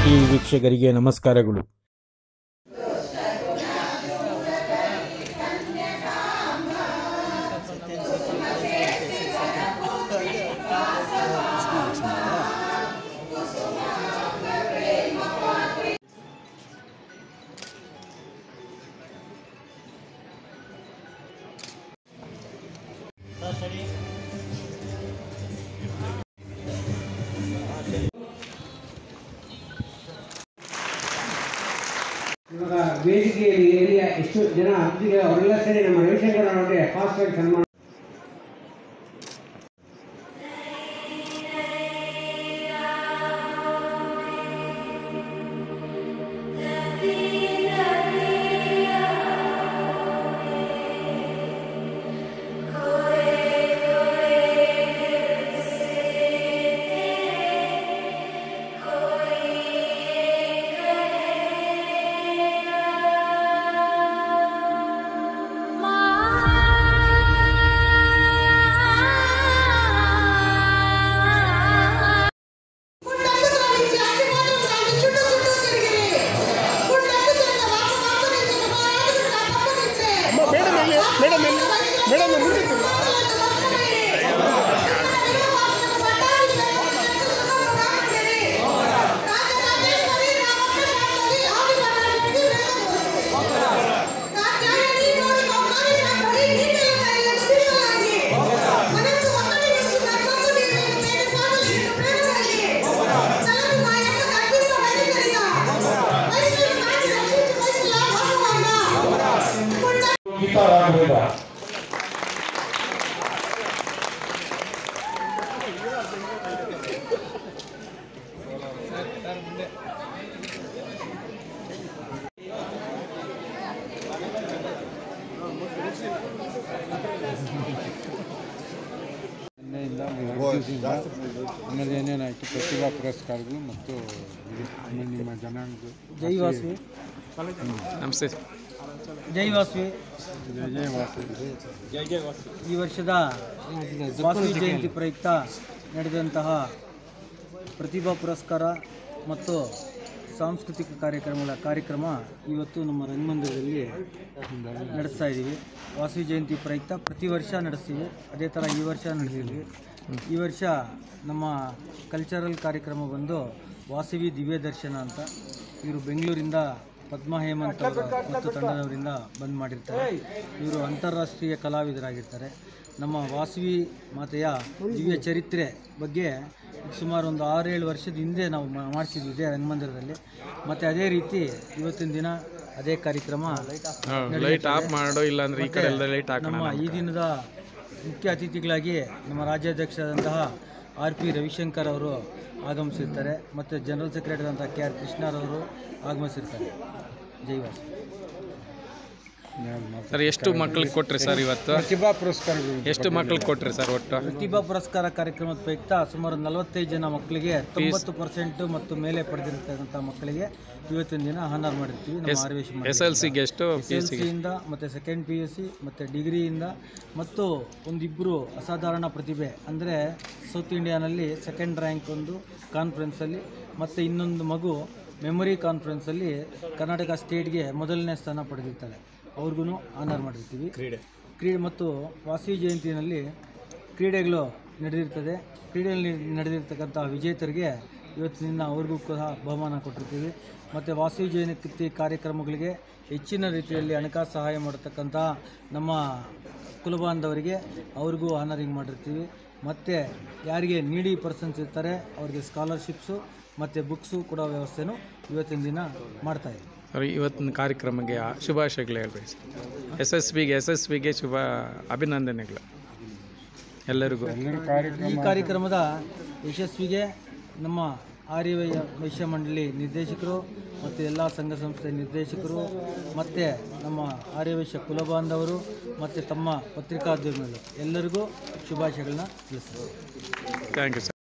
TV ವೀಕ್ಷಕರಿಗೆ ನಮಸ್ಕಾರಗಳು. ಇವಾಗ ವೇದಿಕೆಯಲ್ಲಿ ಎಷ್ಟು ಜನ ಅತಿಥಿಗಳು ಅವರೆಲ್ಲ ಸೇರಿ ನಮ್ಮ ರವಿಶಂಕರ್ ಅವರಿಗೆ ಫಾಸ್ಟ್ ಆಗಿ ಸನ್ಮಾನ. ಆಮೇಲೆ ಏನೇನಾಯಿತು ಪ್ರತಿಭಾ ಪುರಸ್ಕಾರಗಳು ಮತ್ತು ನಿಮ್ಮ ಜನಾಂಗ ಜೈ ವಾಸವಿ. ನಮಸ್ತೆ. ಜೈ ವಾಸವಿ. ಈ ವರ್ಷದ ವಾಸವಿ ಜಯಂತಿ ಪ್ರಯುಕ್ತ ನಡೆದಂತಹ ಪ್ರತಿಭಾ ಪುರಸ್ಕಾರ ಮತ್ತು ಸಾಂಸ್ಕೃತಿಕ ಕಾರ್ಯಕ್ರಮ ಇವತ್ತು ನಮ್ಮ ರಂಗಮಂದಿರದಲ್ಲಿ ನಡೆಸ್ತಾ ಇದ್ದೀವಿ. ವಾಸವಿ ಜಯಂತಿ ಪ್ರಯುಕ್ತ ಪ್ರತಿ ವರ್ಷ ನಡೆಸ್ತೀವಿ. ಅದೇ ಥರ ಈ ವರ್ಷ ನಡೆಸಿದ್ವಿ. ಈ ವರ್ಷ ನಮ್ಮ ಕಲ್ಚರಲ್ ಕಾರ್ಯಕ್ರಮ ಬಂದು ವಾಸವಿ ದಿವ್ಯ ದರ್ಶನ ಅಂತ. ಇವರು ಬೆಂಗಳೂರಿಂದ ಪದ್ಮ ಹೇಮಂತ್ ಮತ್ತು ತಂಡದವರಿಂದ ಬಂದ್ ಮಾಡಿರ್ತಾರೆ. ಇವರು ಅಂತಾರಾಷ್ಟ್ರೀಯ ಕಲಾವಿದರಾಗಿರ್ತಾರೆ. ನಮ್ಮ ವಾಸವಿ ಮಾತೆಯ ದಿವ್ಯ ಚರಿತ್ರೆ ಬಗ್ಗೆ ಸುಮಾರು ಒಂದು 6-7 ವರ್ಷದ ಹಿಂದೆ ನಾವು ಮಾಡಿಸಿದ್ವಿ ಇದೇ ರಂಗಮಂದಿರದಲ್ಲಿ. ಮತ್ತು ಅದೇ ರೀತಿ ಇವತ್ತಿನ ದಿನ ಅದೇ ಕಾರ್ಯಕ್ರಮ ನಮ್ಮ ಈ ದಿನದ ಮುಖ್ಯ ಅತಿಥಿಗಳಾಗಿ ನಮ್ಮ ರಾಜ್ಯಾಧ್ಯಕ್ಷರಾದಂತಹ RP ರವಿಶಂಕರ್ ಅವರು ಆಗಮಿಸಿರ್ತಾರೆ. ಮತ್ತು ಜನರಲ್ ಸೆಕ್ರೆಟರಿ ಅಂತ KR ಕೃಷ್ಣರವರು ಆಗಮಿಸಿರ್ತಾರೆ. ಜೈ ವಾಸವಿ. ಸರ್, ಎಷ್ಟು ಮಕ್ಕಳಿಗೆ ಕೊಟ್ರಿ ಸರ್ ಇವತ್ತು ಪ್ರತಿಭಾ ಪುರಸ್ಕಾರಗಳು? ಎಷ್ಟು ಮಕ್ಕಳಿಗೆ ಕೊಟ್ರಿ ಸರ್ ಒಟ್ಟು? ಪ್ರತಿಭಾ ಪುರಸ್ಕಾರ ಕಾರ್ಯಕ್ರಮದ ಪ್ರಯುಕ್ತ ಸುಮಾರು 45 ಜನ ಮಕ್ಕಳಿಗೆ 90% ಮತ್ತು ಮೇಲೆ ಪಡೆದಿರ್ತಕ್ಕಂಥ ಮಕ್ಕಳಿಗೆ ಇವತ್ತಿನ ದಿನ ಆನರ್ ಮಾಡಿರ್ತೀವಿ. ನಮ್ಮ SLCಗೆ ಎಷ್ಟು? SLCಯಿಂದ ಮತ್ತು ಸೆಕೆಂಡ್ PUC ಮತ್ತು ಡಿಗ್ರಿಯಿಂದ ಮತ್ತು ಒಂದಿಬ್ಬರು ಅಸಾಧಾರಣ ಪ್ರತಿಭೆ ಅಂದರೆ ಸೌತ್ ಇಂಡಿಯಾನಲ್ಲಿ ಸೆಕೆಂಡ್ ರ್ಯಾಂಕ್ ಒಂದು ಕಾನ್ಫರೆನ್ಸಲ್ಲಿ ಮತ್ತು ಇನ್ನೊಂದು ಮಗು ಮೆಮೊರಿ ಕಾನ್ಫರೆನ್ಸಲ್ಲಿ ಕರ್ನಾಟಕ ಸ್ಟೇಟ್ಗೆ ಮೊದಲನೇ ಸ್ಥಾನ ಪಡೆದಿರ್ತಾರೆ. ಅವ್ರಿಗೂ ಆನರ್ ಮಾಡಿರ್ತೀವಿ. ಕ್ರೀಡೆ ಮತ್ತು ವಾಸವಿ ಜಯಂತಿಯಲ್ಲಿ ಕ್ರೀಡೆಗಳು ನಡೆದಿರ್ತದೆ. ಕ್ರೀಡೆಯಲ್ಲಿ ನಡೆದಿರ್ತಕ್ಕಂಥ ವಿಜೇತರಿಗೆ ಇವತ್ತಿನ ಅವ್ರಿಗೂ ಸಹ ಬಹುಮಾನ ಕೊಟ್ಟಿರ್ತೀವಿ. ಮತ್ತು ವಾಸವಿ ಜಯಂತಿ ಕಾರ್ಯಕ್ರಮಗಳಿಗೆ ಹೆಚ್ಚಿನ ರೀತಿಯಲ್ಲಿ ಹಣಕಾಸು ಸಹಾಯ ಮಾಡತಕ್ಕಂಥ ನಮ್ಮ ಕುಲಬಾಂಧವರಿಗೆ ಅವ್ರಿಗೂ ಆನರಿಂಗ್ ಮಾಡಿರ್ತೀವಿ. ಮತ್ತು ಯಾರಿಗೆ ನೀಡಿ ಪರ್ಸನ್ಸ್ ಇರ್ತಾರೆ ಅವ್ರಿಗೆ ಸ್ಕಾಲರ್ಶಿಪ್ಸು ಮತ್ತು ಬುಕ್ಸು ಕೊಡೋ ವ್ಯವಸ್ಥೆನೂ ಇವತ್ತಿನ ದಿನ ಮಾಡ್ತಾಯಿದ್ದೀವಿ. ಇವತ್ತಿನ ಕಾರ್ಯಕ್ರಮಕ್ಕೆ ಶುಭಾಶಯಗಳು ಹೇಳ್ಬೇಕು ಸರ್. SSVಗೆ ಶುಭ ಅಭಿನಂದನೆಗಳು ಎಲ್ಲರಿಗೂ. ಈ ಕಾರ್ಯಕ್ರಮದ ಯಶಸ್ವಿಗೆ ನಮ್ಮ ಆರ್ಯ ವೈಶ್ಯ ಮಂಡಳಿ ನಿರ್ದೇಶಕರು ಮತ್ತು ಎಲ್ಲ ಸಂಘ ಸಂಸ್ಥೆ ನಿರ್ದೇಶಕರು ಮತ್ತು ನಮ್ಮ ಆರ್ಯ ವೈಶ್ಯ ಕುಲಬಾಂಧವರು ಮತ್ತು ತಮ್ಮ ಪತ್ರಿಕಾದ್ಯಮಿಗಳು ಎಲ್ಲರಿಗೂ ಶುಭಾಶಯಗಳನ್ನ ತಿಳಿಸ್ತಾರೆ. Thank you sir.